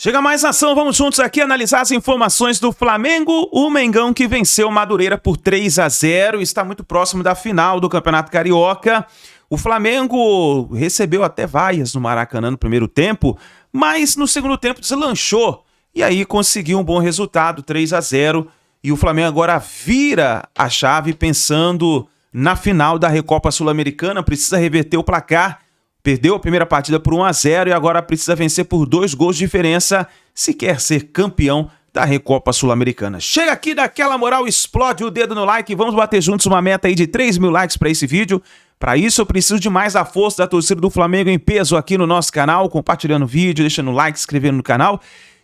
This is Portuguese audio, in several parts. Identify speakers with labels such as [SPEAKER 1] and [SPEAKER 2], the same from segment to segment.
[SPEAKER 1] Chega mais ação, vamos juntos aqui analisar as informações do Flamengo. O Mengão que venceu o Madureira por 3-0 e está muito próximo da final do Campeonato Carioca. O Flamengo recebeu até vaias no Maracanã no primeiro tempo, mas no segundo tempo deslanchou e aí conseguiu um bom resultado, 3-0. E o Flamengo agora vira a chave pensando na final da Recopa Sul-Americana, precisa reverter o placar. Perdeu a primeira partida por 1-0 e agora precisa vencer por 2 gols de diferença se quer ser campeão da Recopa Sul-Americana. Chega aqui daquela moral, explode o dedo no like, vamos bater juntos uma meta aí de 3 mil likes para esse vídeo. Para isso eu preciso de mais a força da torcida do Flamengo em peso aqui no nosso canal, compartilhando o vídeo, deixando o like, se inscrevendo no canal.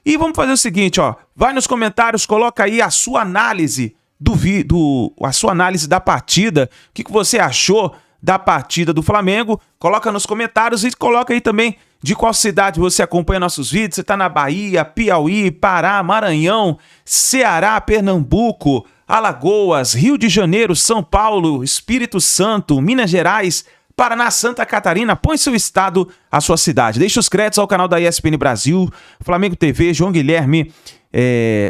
[SPEAKER 1] E vamos fazer o seguinte, ó, vai nos comentários, coloca aí a sua análise a sua análise da partida, o que você achou da partida do Flamengo, coloca nos comentários e coloca aí também de qual cidade você acompanha nossos vídeos, você tá na Bahia, Piauí, Pará, Maranhão, Ceará, Pernambuco, Alagoas, Rio de Janeiro, São Paulo, Espírito Santo, Minas Gerais, Paraná, Santa Catarina, põe seu estado, a sua cidade. Deixa os créditos ao canal da ESPN Brasil, Flamengo TV, João Guilherme,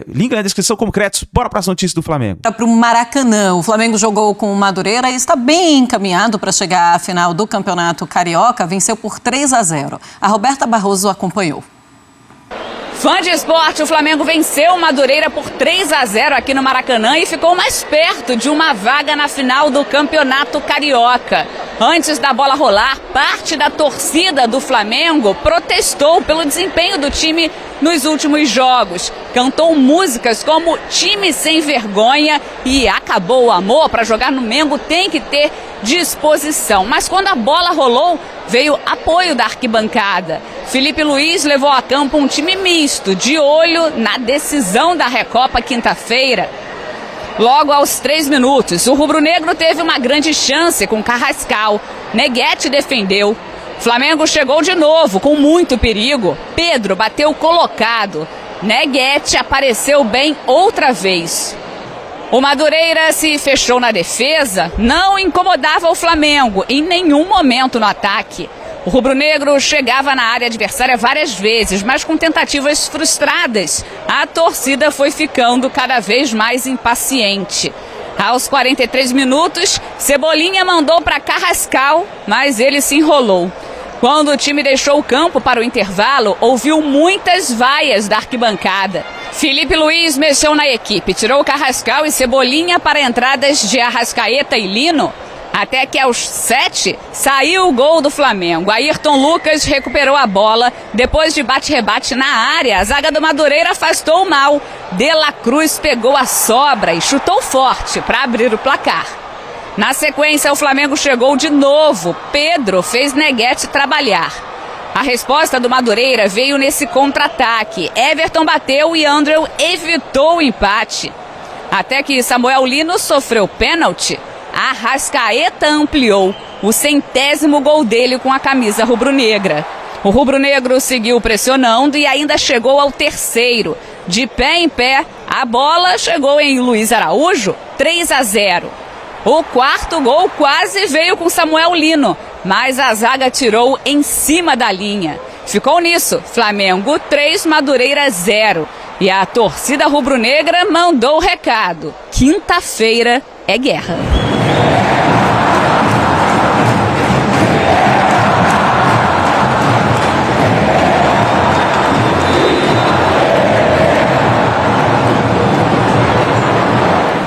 [SPEAKER 1] link na descrição como créditos. Bora para as notícias do Flamengo.
[SPEAKER 2] Para o Maracanã, o Flamengo jogou com o Madureira e está bem encaminhado para chegar à final do Campeonato Carioca, venceu por 3-0. A Roberta Barroso acompanhou.
[SPEAKER 3] Fã de esporte, o Flamengo venceu o Madureira por 3-0 aqui no Maracanã e ficou mais perto de uma vaga na final do Campeonato Carioca. Antes da bola rolar, parte da torcida do Flamengo protestou pelo desempenho do time nos últimos jogos. Cantou músicas como Time Sem Vergonha e Acabou o Amor. Para jogar no Mengo tem que ter disposição. Mas quando a bola rolou, veio apoio da arquibancada. Felipe Luiz levou a campo um time misto, de olho na decisão da Recopa quinta-feira. Logo aos 3 minutos, o rubro-negro teve uma grande chance com Carrascal. Neguete defendeu. Flamengo chegou de novo com muito perigo. Pedro bateu colocado. Neguete apareceu bem outra vez. O Madureira se fechou na defesa, não incomodava o Flamengo em nenhum momento no ataque. O rubro-negro chegava na área adversária várias vezes, mas com tentativas frustradas, a torcida foi ficando cada vez mais impaciente. Aos 43 minutos, Cebolinha mandou para Carrascal, mas ele se enrolou. Quando o time deixou o campo para o intervalo, ouviu muitas vaias da arquibancada. Felipe Luiz mexeu na equipe, tirou Carrascal e Cebolinha para entradas de Arrascaeta e Lino. Até que aos 7 saiu o gol do Flamengo. Ayrton Lucas recuperou a bola. Depois de bate-rebate na área, a zaga do Madureira afastou o mal. De La Cruz pegou a sobra e chutou forte para abrir o placar. Na sequência, o Flamengo chegou de novo. Pedro fez Neguete trabalhar. A resposta do Madureira veio nesse contra-ataque. Everton bateu e André evitou o empate. Até que Samuel Lino sofreu pênalti. Arrascaeta ampliou o 100º gol dele com a camisa rubro-negra. O rubro-negro seguiu pressionando e ainda chegou ao 3º. De pé em pé, a bola chegou em Luiz Araújo, 3-0. O 4º gol quase veio com Samuel Lino, mas a zaga tirou em cima da linha. Ficou nisso, Flamengo 3, Madureira 0. E a torcida rubro-negra mandou o recado: quinta-feira é guerra.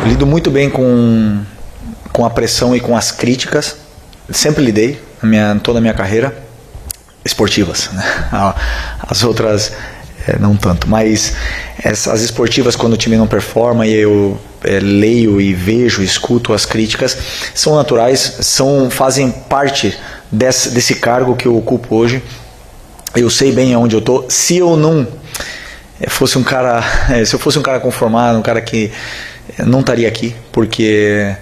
[SPEAKER 4] Lido muito bem com a pressão e com as críticas. Sempre lidei toda a minha carreira, esportivas, né? As outras não tanto, mas as esportivas, quando o time não performa e eu leio e vejo, escuto as críticas, são naturais, fazem parte desse cargo que eu ocupo hoje. Eu sei bem aonde eu estou. Se eu não fosse um cara, se eu fosse um cara conformado, um cara que não estaria aqui, porque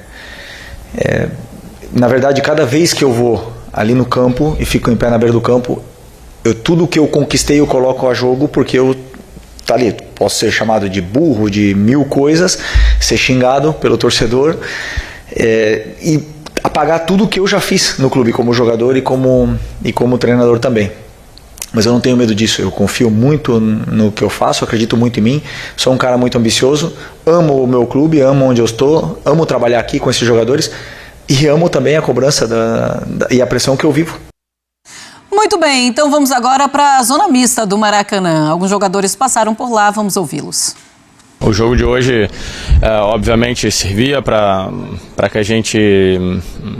[SPEAKER 4] na verdade cada vez que eu vou ali no campo e fico em pé na beira do campo, tudo que eu conquistei eu coloco a jogo, porque eu tá ali, posso ser chamado de burro, de 1000 coisas, ser xingado pelo torcedor e apagar tudo que eu já fiz no clube como jogador e como treinador também. Mas eu não tenho medo disso, eu confio muito no que eu faço, acredito muito em mim, sou um cara muito ambicioso, amo o meu clube, amo onde eu estou, amo trabalhar aqui com esses jogadores e amo também a cobrança e a pressão que eu vivo.
[SPEAKER 2] Muito bem, então vamos agora para a zona mista do Maracanã. Alguns jogadores passaram por lá, vamos ouvi-los.
[SPEAKER 5] O jogo de hoje, obviamente, servia para que a gente,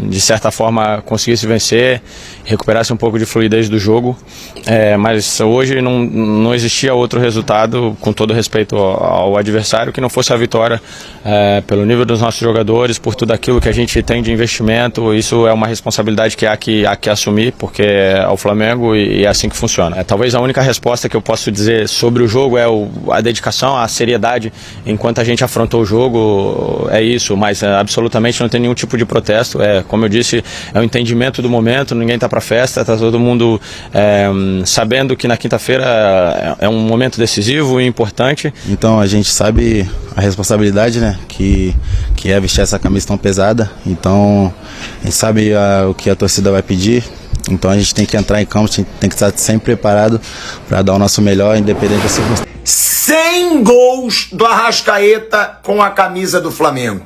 [SPEAKER 5] de certa forma, conseguisse vencer, recuperasse um pouco de fluidez do jogo, mas hoje não existia outro resultado, com todo respeito ao adversário, que não fosse a vitória pelo nível dos nossos jogadores, por tudo aquilo que a gente tem de investimento. Isso é uma responsabilidade que há que assumir, porque é o Flamengo e é assim que funciona. Talvez a única resposta que eu posso dizer sobre o jogo é a dedicação, a seriedade enquanto a gente afrontou o jogo, é isso, mas absolutamente não tem nenhum tipo de protesto. Como eu disse, é o entendimento do momento, ninguém está para festa, está todo mundo sabendo que na quinta-feira é um momento decisivo e importante.
[SPEAKER 6] Então a gente sabe a responsabilidade, né, que é vestir essa camisa tão pesada, então a gente sabe o que a torcida vai pedir. Então a gente tem que entrar em campo, tem que estar sempre preparado para dar o nosso melhor, independente da circunstância.
[SPEAKER 7] 100 gols do Arrascaeta com a camisa do Flamengo.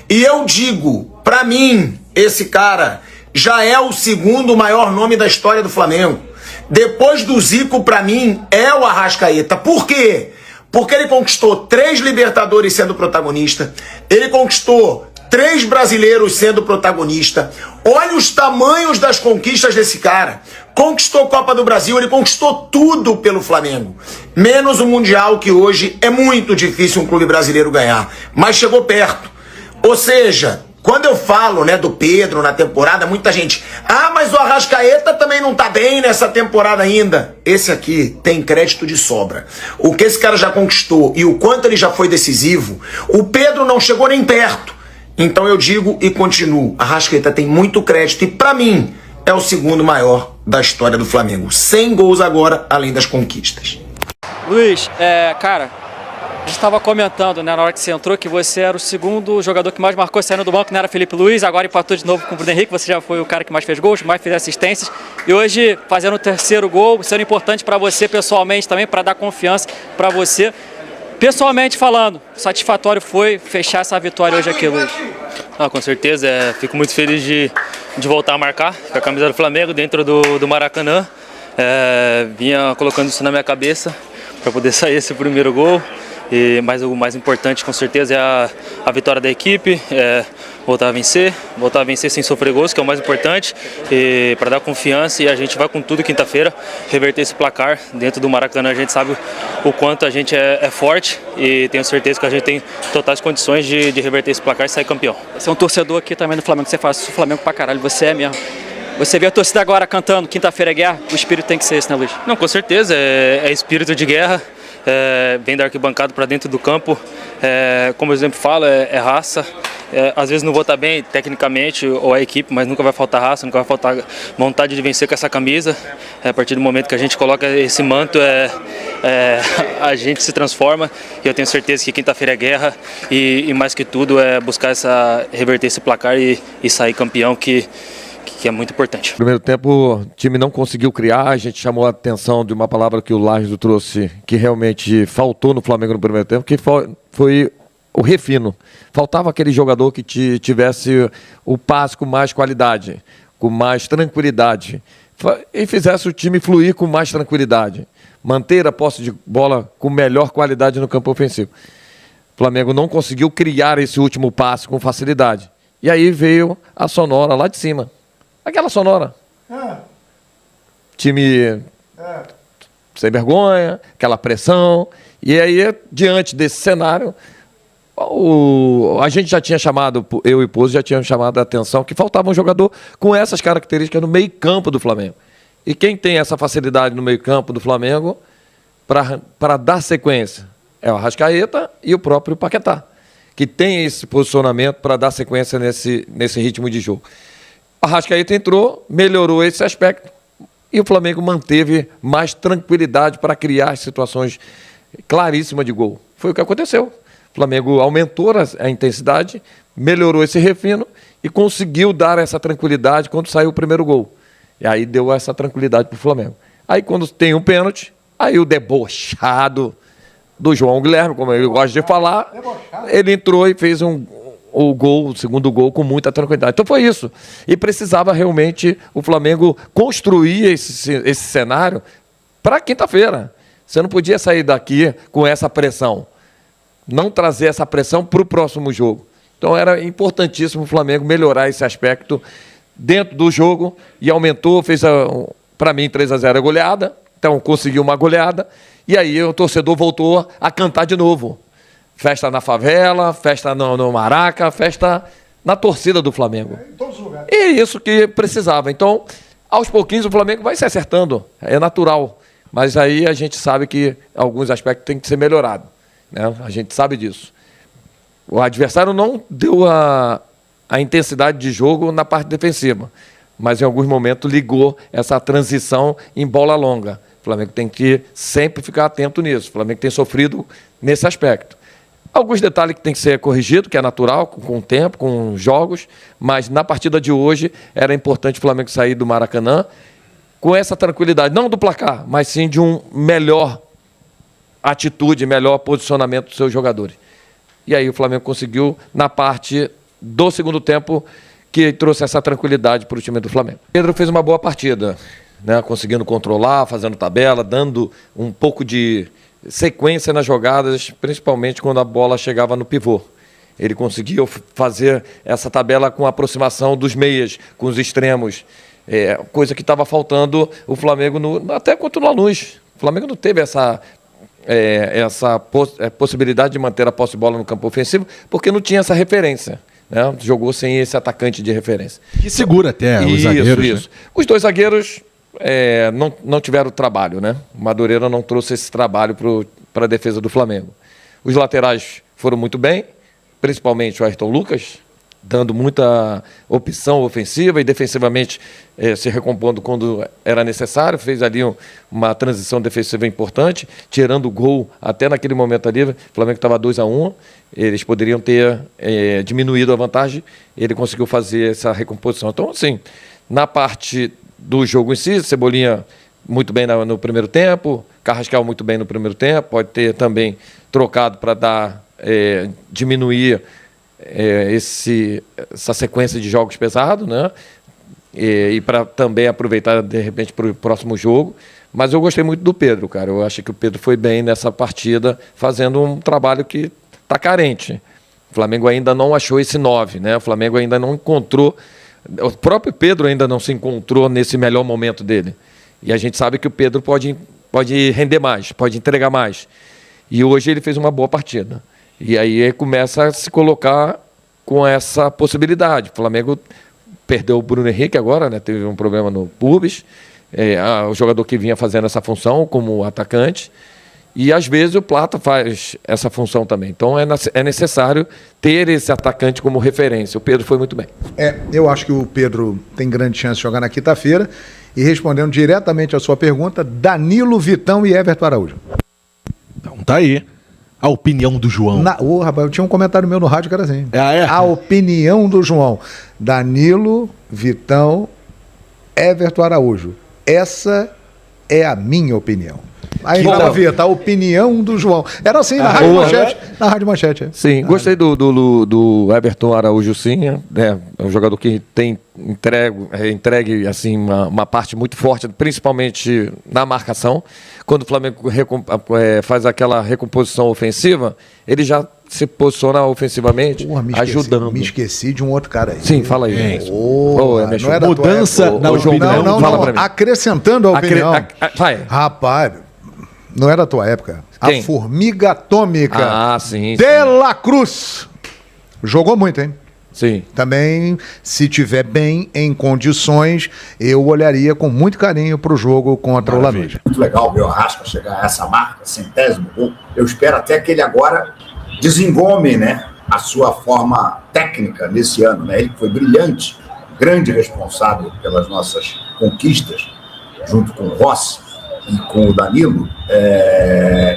[SPEAKER 7] E eu digo, pra mim, esse cara já é o segundo maior nome da história do Flamengo. Depois do Zico, pra mim, é o Arrascaeta. Por quê? Porque ele conquistou 3 Libertadores sendo protagonista, ele conquistou 3 brasileiros sendo protagonista. Olha os tamanhos das conquistas desse cara. Conquistou Copa do Brasil, ele conquistou tudo pelo Flamengo. Menos o Mundial, que hoje é muito difícil um clube brasileiro ganhar. Mas chegou perto. Ou seja, quando eu falo, né, do Pedro na temporada, muita gente... mas o Arrascaeta também não tá bem nessa temporada ainda. Esse aqui tem crédito de sobra. O que esse cara já conquistou e o quanto ele já foi decisivo, o Pedro não chegou nem perto. Então eu digo e continuo, a Arrascaeta tem muito crédito e pra mim é o segundo maior da história do Flamengo. 100 gols agora, além das conquistas.
[SPEAKER 8] Luiz, cara, a gente estava comentando, né, na hora que você entrou, que você era o segundo jogador que mais marcou saindo do banco, não era Felipe Luiz, agora empatou de novo com o Bruno Henrique, você já foi o cara que mais fez gols, mais fez assistências, e hoje fazendo o 3º gol, sendo importante para você pessoalmente também, para dar confiança para você. Pessoalmente falando, satisfatório foi fechar essa vitória hoje aqui, Luiz?
[SPEAKER 9] Com certeza, fico muito feliz de voltar a marcar com a camisa do Flamengo dentro do Maracanã. Vinha colocando isso na minha cabeça para poder sair esse primeiro gol. Mas o mais importante, com certeza, é a vitória da equipe, voltar a vencer sem sofrer gols, que é o mais importante, para dar confiança, e a gente vai com tudo quinta-feira, reverter esse placar dentro do Maracanã. A gente sabe o quanto a gente é forte e tenho certeza que a gente tem totais condições de reverter esse placar e sair campeão.
[SPEAKER 8] Você é um torcedor aqui também do Flamengo, você faz o Flamengo pra caralho, você é mesmo. Você vê a torcida agora cantando quinta-feira é guerra, o espírito tem que ser esse, né, Luiz?
[SPEAKER 9] Não, com certeza, é espírito de guerra. Vem da arquibancada para dentro do campo, como eu sempre falo, é raça. Às vezes não vou estar bem tecnicamente ou a equipe, mas nunca vai faltar raça, nunca vai faltar vontade de vencer com essa camisa. A partir do momento que a gente coloca esse manto, a gente se transforma, e eu tenho certeza que quinta-feira é guerra, e mais que tudo é buscar reverter esse placar e sair campeão, que é muito importante.
[SPEAKER 10] No primeiro tempo, o time não conseguiu criar, a gente chamou a atenção de uma palavra que o Lages trouxe, que realmente faltou no Flamengo no primeiro tempo, que foi o refino. Faltava aquele jogador que tivesse o passe com mais qualidade, com mais tranquilidade, e fizesse o time fluir com mais tranquilidade, manter a posse de bola com melhor qualidade no campo ofensivo. O Flamengo não conseguiu criar esse último passe com facilidade. E aí veio a sonora lá de cima. Aquela sonora. Time sem vergonha, aquela pressão. E aí, diante desse cenário, a gente já tinha chamado, eu e Pouso já tínhamos chamado a atenção que faltava um jogador com essas características no meio-campo do Flamengo. E quem tem essa facilidade no meio-campo do Flamengo para dar sequência é o Arrascaeta e o próprio Paquetá, que tem esse posicionamento para dar sequência nesse ritmo de jogo. A Arrascaeta entrou, melhorou esse aspecto e o Flamengo manteve mais tranquilidade para criar situações claríssimas de gol. Foi o que aconteceu. O Flamengo aumentou a intensidade, melhorou esse refino e conseguiu dar essa tranquilidade quando saiu o primeiro gol. E aí deu essa tranquilidade para o Flamengo. Aí quando tem um pênalti, aí o debochado do João Guilherme, como ele gosta de falar, ele entrou e fez o segundo gol com muita tranquilidade. Então foi isso. E precisava realmente o Flamengo construir esse cenário para quinta-feira. Você não podia sair daqui com essa pressão. Não trazer essa pressão para o próximo jogo. Então era importantíssimo o Flamengo melhorar esse aspecto dentro do jogo e aumentou, fez, para mim, 3-0 a goleada. Então conseguiu uma goleada e aí o torcedor voltou a cantar de novo. Festa na favela, festa no Maraca, festa na torcida do Flamengo. E isso que precisava. Então, aos pouquinhos o Flamengo vai se acertando, é natural. Mas aí a gente sabe que alguns aspectos têm que ser melhorados, né? A gente sabe disso. O adversário não deu a intensidade de jogo na parte defensiva, mas em alguns momentos ligou essa transição em bola longa. O Flamengo tem que sempre ficar atento nisso. O Flamengo tem sofrido nesse aspecto. Alguns detalhes que tem que ser corrigido, que é natural, com o tempo, com os jogos, mas na partida de hoje era importante o Flamengo sair do Maracanã com essa tranquilidade, não do placar, mas sim de um melhor atitude, melhor posicionamento dos seus jogadores. E aí o Flamengo conseguiu, na parte do segundo tempo, que trouxe essa tranquilidade para o time do Flamengo. Pedro fez uma boa partida, né? Conseguindo controlar, fazendo tabela, dando um pouco de sequência nas jogadas, principalmente quando a bola chegava no pivô. Ele conseguiu fazer essa tabela com a aproximação dos meias, com os extremos, coisa que estava faltando o Flamengo, até contra o Lanús. O Flamengo não teve essa possibilidade de manter a posse de bola no campo ofensivo, porque não tinha essa referência, né? Jogou sem esse atacante de referência.
[SPEAKER 11] Que segura até os zagueiros.
[SPEAKER 10] Isso. Né? Os dois zagueiros não tiveram trabalho, né? O Madureira não trouxe esse trabalho para a defesa do Flamengo. Os laterais foram muito bem, principalmente o Ayrton Lucas, dando muita opção ofensiva e defensivamente se recompondo quando era necessário, fez ali uma transição defensiva importante, tirando o gol até naquele momento ali. O Flamengo estava 2-1, eles poderiam ter diminuído a vantagem, ele conseguiu fazer essa recomposição. Então, assim, na parte do jogo em si, Cebolinha muito bem no primeiro tempo, Carrascal muito bem no primeiro tempo, pode ter também trocado para diminuir essa sequência de jogos pesados, né? E para também aproveitar de repente para o próximo jogo. Mas eu gostei muito do Pedro, cara. Eu acho que o Pedro foi bem nessa partida, fazendo um trabalho que está carente. O Flamengo ainda não achou esse 9, né? O Flamengo ainda não encontrou. O próprio Pedro ainda não se encontrou nesse melhor momento dele. E a gente sabe que o Pedro pode render mais, pode entregar mais. E hoje ele fez uma boa partida. E aí começa a se colocar com essa possibilidade. O Flamengo perdeu o Bruno Henrique agora, né? Teve um problema no pubis. O jogador que vinha fazendo essa função como atacante. E às vezes o Plata faz essa função também. Então é necessário ter esse atacante como referência. O Pedro foi muito bem.
[SPEAKER 11] Eu acho que o Pedro tem grande chance de jogar na quinta-feira. E respondendo diretamente à sua pergunta, Danilo, Vitão e Everton Araújo.
[SPEAKER 12] Então tá aí. A opinião do João.
[SPEAKER 11] Rapaz, eu tinha um comentário meu no rádio que era assim.
[SPEAKER 12] É?
[SPEAKER 11] A opinião do João. Danilo, Vitão, Everton Araújo. Essa é a minha opinião. Aí na Vita, a opinião do João. Era assim, na Rádio Manchete. Na Rádio Manchete.
[SPEAKER 10] Sim, gostei do Everton Araújo, sim. É um jogador que tem entregue assim, uma parte muito forte, principalmente na marcação. Quando o Flamengo faz aquela recomposição ofensiva, ele já se posiciona ofensivamente, ajudando.
[SPEAKER 11] Me esqueci de um outro cara aí.
[SPEAKER 10] Sim, fala aí.
[SPEAKER 11] Não era
[SPEAKER 12] mudança na opinião.
[SPEAKER 11] Não. Acrescentando a opinião.
[SPEAKER 10] Vai.
[SPEAKER 11] Rapaz, não era a tua época.
[SPEAKER 10] Quem?
[SPEAKER 11] A Formiga Atômica.
[SPEAKER 10] Ah, sim.
[SPEAKER 11] De La Cruz. Jogou muito, hein?
[SPEAKER 10] Sim.
[SPEAKER 11] Também, se tiver bem, em condições, eu olharia com muito carinho para o jogo contra o Lanús.
[SPEAKER 13] Muito legal o meu Arrasca chegar a essa marca, 100º gol. Eu espero até que ele agora desengome, né, a sua forma técnica nesse ano, né? Ele foi brilhante, grande responsável pelas nossas conquistas, junto com o Rossi e com o Danilo.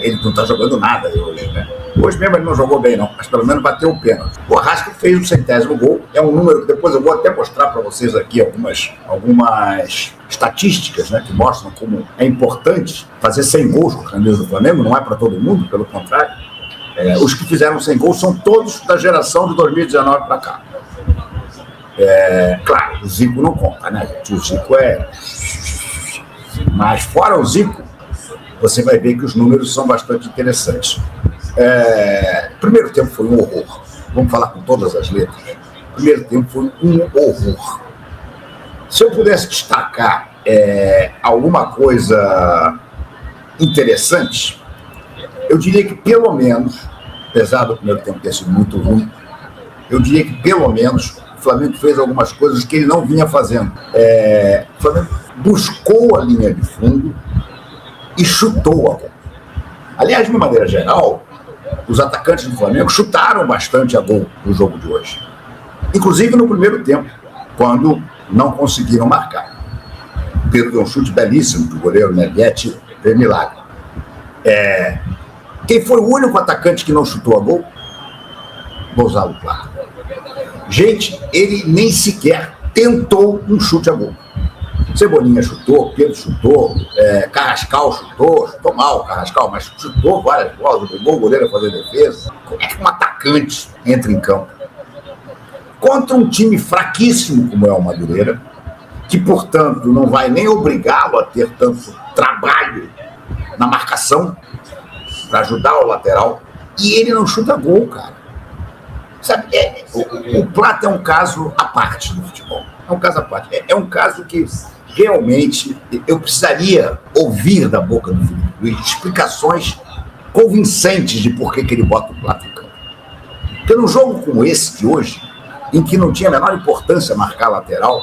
[SPEAKER 13] Ele não está jogando nada hoje, né? Hoje mesmo ele não jogou bem, não, mas pelo menos bateu o pênalti. O Arrasca fez o 100º gol, é um número que depois eu vou até mostrar para vocês aqui algumas estatísticas, né, que mostram como é importante fazer 100 gols com a camisa do Flamengo, não é para todo mundo, pelo contrário. Os que fizeram 100 gols são todos da geração de 2019 para cá. Claro, o Zico não conta, né, gente? O Zico é... Mas fora o Zico, você vai ver que os números são bastante interessantes. O primeiro tempo foi um horror. Vamos falar com todas as letras. O primeiro tempo foi um horror. Se eu pudesse destacar alguma coisa interessante, eu diria que pelo menos, apesar do primeiro tempo ter sido muito ruim, eu diria que pelo menos o Flamengo fez algumas coisas que ele não vinha fazendo. O Flamengo buscou a linha de fundo e chutou a bola. Aliás, de uma maneira geral, os atacantes do Flamengo chutaram bastante a gol no jogo de hoje. Inclusive no primeiro tempo, quando não conseguiram marcar. O Pedro deu um chute belíssimo do goleiro Neguete, fez milagre. Quem foi o único atacante que não chutou a gol? Gonzalo Plata. Gente, ele nem sequer tentou um chute a gol. Cebolinha chutou, Pedro chutou, Carrascal chutou mal o Carrascal, mas chutou várias bolas, obrigou o goleiro a fazer defesa. Como é que um atacante entra em campo? Contra um time fraquíssimo como é o Madureira, que, portanto, não vai nem obrigá-lo a ter tanto trabalho na marcação para ajudar o lateral, e ele não chuta gol, cara. Sabe, o Plata é um caso à parte do futebol. É um caso à parte. É um caso que realmente eu precisaria ouvir da boca do Felipe Luiz explicações convincentes de por que ele bota o Plata em campo. Porque num jogo como esse de hoje, em que não tinha a menor importância marcar lateral,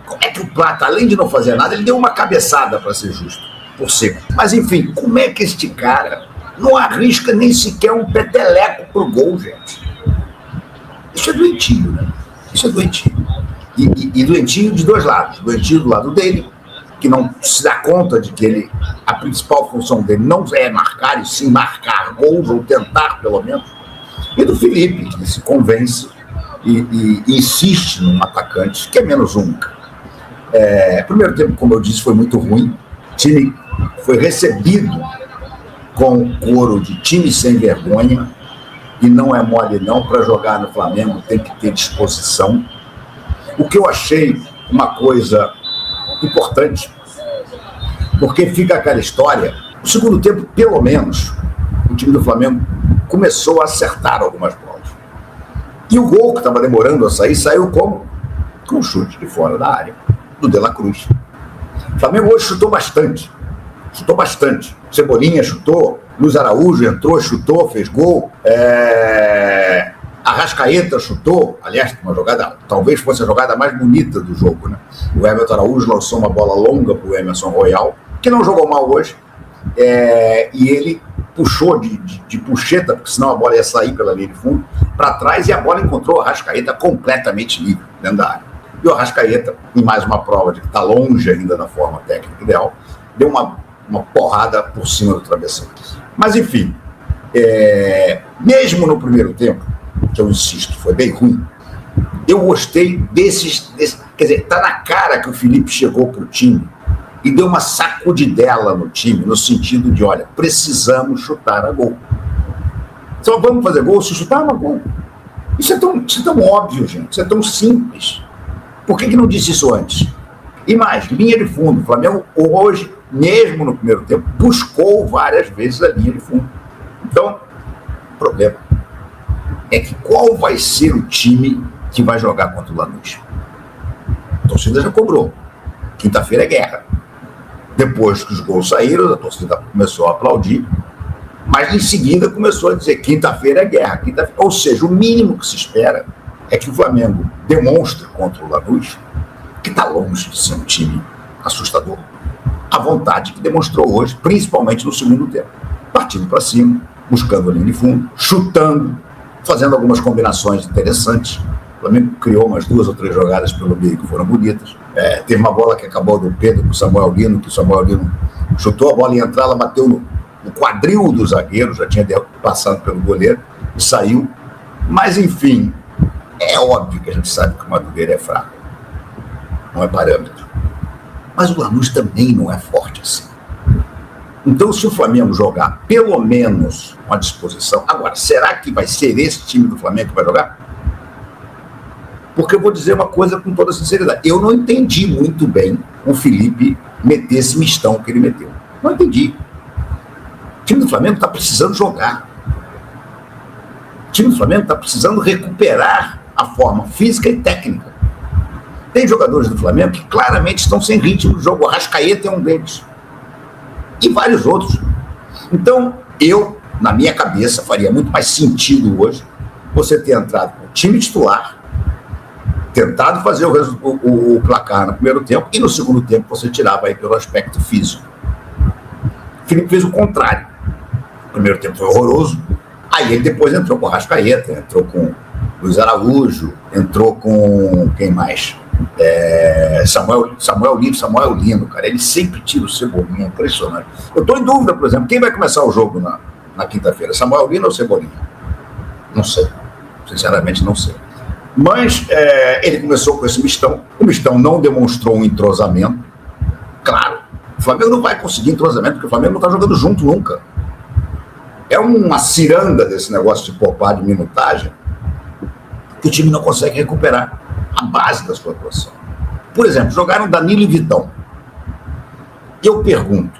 [SPEAKER 13] como é que o Plata, além de não fazer nada, ele deu uma cabeçada, para ser justo, por cima. Mas enfim, como é que este cara não arrisca nem sequer um peteleco pro gol, gente? Isso é doentio, né? Isso é doentio. E doentio de dois lados. Doentio do lado dele, que não se dá conta de que a principal função dele não é marcar, e sim marcar gols, ou tentar, pelo menos. E do Felipe, que se convence e insiste num atacante que é menos única. Primeiro tempo, como eu disse, foi muito ruim. O time foi recebido com coro de time sem vergonha, e não é mole não, para jogar no Flamengo tem que ter disposição. O que eu achei uma coisa importante, porque fica aquela história, no segundo tempo, pelo menos, o time do Flamengo começou a acertar algumas bolas. E o gol que estava demorando a sair, saiu como? Com um chute de fora da área, do De La Cruz. O Flamengo hoje chutou bastante. Cebolinha chutou, Luiz Araújo entrou, chutou, fez gol. Arrascaeta chutou, aliás, uma jogada, talvez fosse a jogada mais bonita do jogo, né? O Everton Araújo lançou uma bola longa para o Emerson Royal, que não jogou mal hoje, e ele puxou de puxeta, porque senão a bola ia sair pela linha de fundo, para trás, e a bola encontrou o Arrascaeta completamente livre dentro da área. E o Arrascaeta, em mais uma prova de que está longe ainda da forma técnica ideal, deu uma porrada por cima do travessão. Mas enfim, mesmo no primeiro tempo, que eu insisto, foi bem ruim, eu gostei desses, quer dizer, tá na cara que o Felipe chegou pro time e deu uma sacudidela no time, no sentido de, olha, precisamos chutar a gol. Só vamos fazer gol se chutar a gol. Isso é tão óbvio, gente, isso é tão simples. Por que não disse isso antes? E mais, linha de fundo. O Flamengo hoje, mesmo no primeiro tempo, buscou várias vezes a linha de fundo. Então, o problema é que qual vai ser o time que vai jogar contra o Lanús? A torcida já cobrou. Quinta-feira é guerra. Depois que os gols saíram, a torcida começou a aplaudir, mas em seguida começou a dizer quinta-feira é guerra. Ou seja, o mínimo que se espera é que o Flamengo demonstre contra o Lanús que está longe de ser um time assustador. A vontade que demonstrou hoje, principalmente no segundo tempo. Partindo para cima, buscando a linha de fundo, chutando, fazendo algumas combinações interessantes. O Flamengo criou umas 2 ou 3 jogadas pelo meio que foram bonitas. Teve uma bola que acabou do Pedro com o Samuel Lino, que o Samuel Lino chutou a bola e entrar, ela bateu no quadril do zagueiro, já tinha passado pelo goleiro, e saiu Mas, enfim, é óbvio que a gente sabe que o Madureira é fraco. Não é parâmetro. Mas o Lanús também não é forte assim. Então, se o Flamengo jogar pelo menos com a disposição... Agora, será que vai ser esse time do Flamengo que vai jogar? Porque eu vou dizer uma coisa com toda sinceridade. Eu não entendi muito bem o Felipe meter esse mistão que ele meteu. Não entendi. O time do Flamengo está precisando jogar. O time do Flamengo está precisando recuperar a forma física e técnica. Tem jogadores do Flamengo que claramente estão sem ritmo do jogo. O Arrascaeta é um deles. E vários outros. Então, eu, na minha cabeça, faria muito mais sentido hoje você ter entrado com o time titular, tentado fazer o placar no primeiro tempo, e no segundo tempo você tirava aí pelo aspecto físico. O Felipe fez o contrário. O primeiro tempo foi horroroso. Aí ele depois entrou com o Arrascaeta, entrou com o Luiz Araújo, entrou com quem mais? Samuel Lino, cara, ele sempre tira o Cebolinha, impressionante. Eu estou em dúvida, por exemplo, quem vai começar o jogo na quinta-feira, Samuel Lino ou Cebolinha? Não sei, sinceramente não sei. Mas ele começou com esse mistão, o mistão não demonstrou um entrosamento, claro, o Flamengo não vai conseguir entrosamento, porque o Flamengo não está jogando junto nunca. É uma ciranda desse negócio de poupar de minutagem, que o time não consegue recuperar a base da sua atuação. Por exemplo, jogaram Danilo e Vitão. E eu pergunto,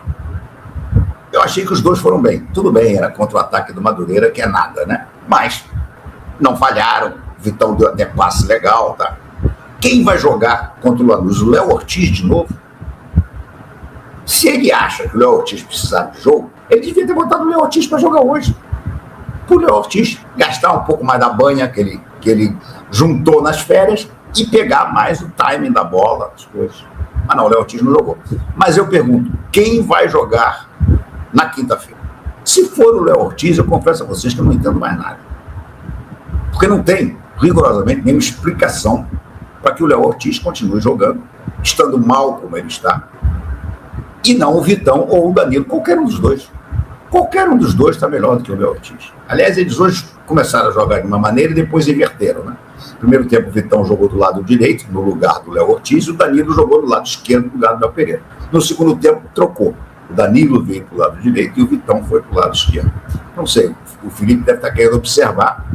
[SPEAKER 13] eu achei que os dois foram bem. Tudo bem, era contra o ataque do Madureira, que é nada, né? Mas não falharam, o Vitão deu até passe legal, tá? Quem vai jogar contra o Lanús? O Léo Ortiz de novo? Se ele acha que o Léo Ortiz precisava de jogo, ele devia ter botado o Léo Ortiz para jogar hoje. Para o Léo Ortiz gastar um pouco mais da banha que ele juntou nas férias e pegar mais o timing da bola, as coisas. Mas não, o Léo Ortiz não jogou. Mas eu pergunto, quem vai jogar na quinta-feira? Se for o Léo Ortiz, eu confesso a vocês que eu não entendo mais nada. Porque não tem, rigorosamente, nenhuma explicação para que o Léo Ortiz continue jogando, estando mal como ele está, e não o Vitão ou o Danilo, qualquer um dos dois. Qualquer um dos dois está melhor do que o Léo Ortiz. Aliás, eles hoje começaram a jogar de uma maneira e depois inverteram, né? No primeiro tempo, o Vitão jogou do lado direito, no lugar do Léo Ortiz, e o Danilo jogou do lado esquerdo, no lugar do Léo Pereira. No segundo tempo, trocou. O Danilo veio para o lado direito e o Vitão foi para o lado esquerdo. Não sei, o Felipe deve estar querendo observar.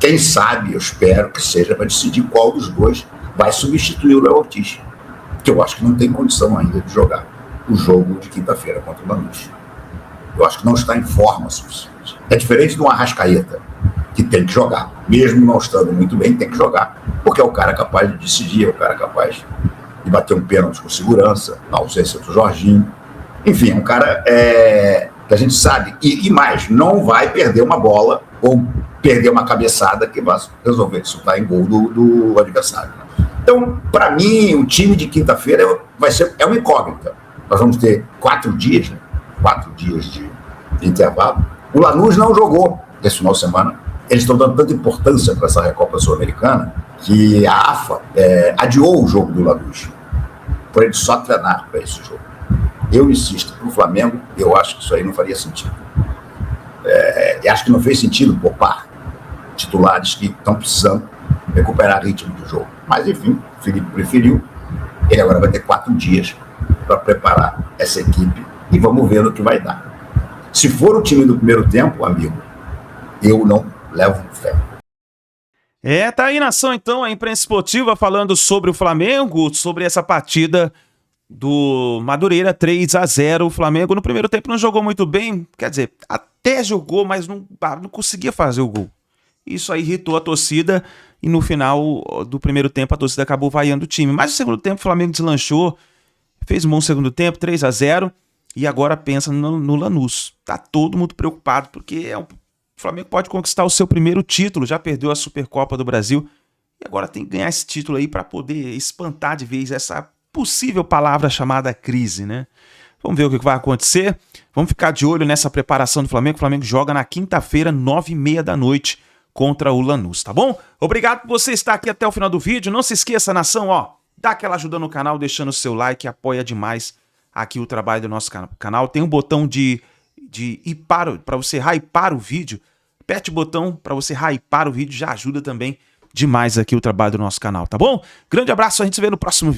[SPEAKER 13] Quem sabe, eu espero que seja para decidir qual dos dois vai substituir o Léo Ortiz, que eu acho que não tem condição ainda de jogar o jogo de quinta-feira contra o Lanús. Eu acho que não está em forma suficiente. É diferente de um Arrascaeta, que tem que jogar. Mesmo não estando muito bem, tem que jogar. Porque é o cara capaz de decidir, é o cara capaz de bater um pênalti com segurança, na ausência do Jorginho. Enfim, é um cara que a gente sabe, e mais, não vai perder uma bola ou perder uma cabeçada que vai resolver chutar em gol do adversário. Então, para mim, o time de quinta-feira é uma incógnita. Nós vamos ter 4 dias, né? 4 dias de intervalo. O Lanús não jogou esse final de semana. Eles estão dando tanta importância para essa Recopa Sul-Americana que a AFA adiou o jogo do Lanús para ele só treinar para esse jogo. Eu insisto, para o Flamengo, eu acho que isso aí não faria sentido. Eu acho que não fez sentido poupar titulares que estão precisando recuperar ritmo do jogo. Mas, enfim, o Felipe preferiu. Ele agora vai ter 4 dias para preparar essa equipe e vamos ver no que vai dar. Se for o time do primeiro tempo, amigo, eu não levo fé.
[SPEAKER 1] Tá aí, nação, então, a imprensa esportiva falando sobre o Flamengo, sobre essa partida do Madureira, 3-0. O Flamengo no primeiro tempo não jogou muito bem, quer dizer, até jogou, mas não conseguia fazer o gol. Isso aí irritou a torcida e no final do primeiro tempo a torcida acabou vaiando o time. Mas no segundo tempo o Flamengo deslanchou, fez um bom segundo tempo, 3-0, e agora pensa no Lanús. Tá todo mundo preocupado, porque o Flamengo pode conquistar o seu primeiro título, já perdeu a Supercopa do Brasil, e agora tem que ganhar esse título aí para poder espantar de vez essa possível palavra chamada crise, né? Vamos ver o que vai acontecer. Vamos ficar de olho nessa preparação do Flamengo. O Flamengo joga na quinta-feira, 9h30 da noite, contra o Lanús, tá bom? Obrigado por você estar aqui até o final do vídeo. Não se esqueça, nação, dá aquela ajuda no canal, deixando o seu like, apoia demais aqui o trabalho do nosso canal. Tem um botão de ir para você hypar o vídeo, aperte o botão para você hypar o vídeo, já ajuda também demais aqui o trabalho do nosso canal, tá bom? Grande abraço, a gente se vê no próximo vídeo.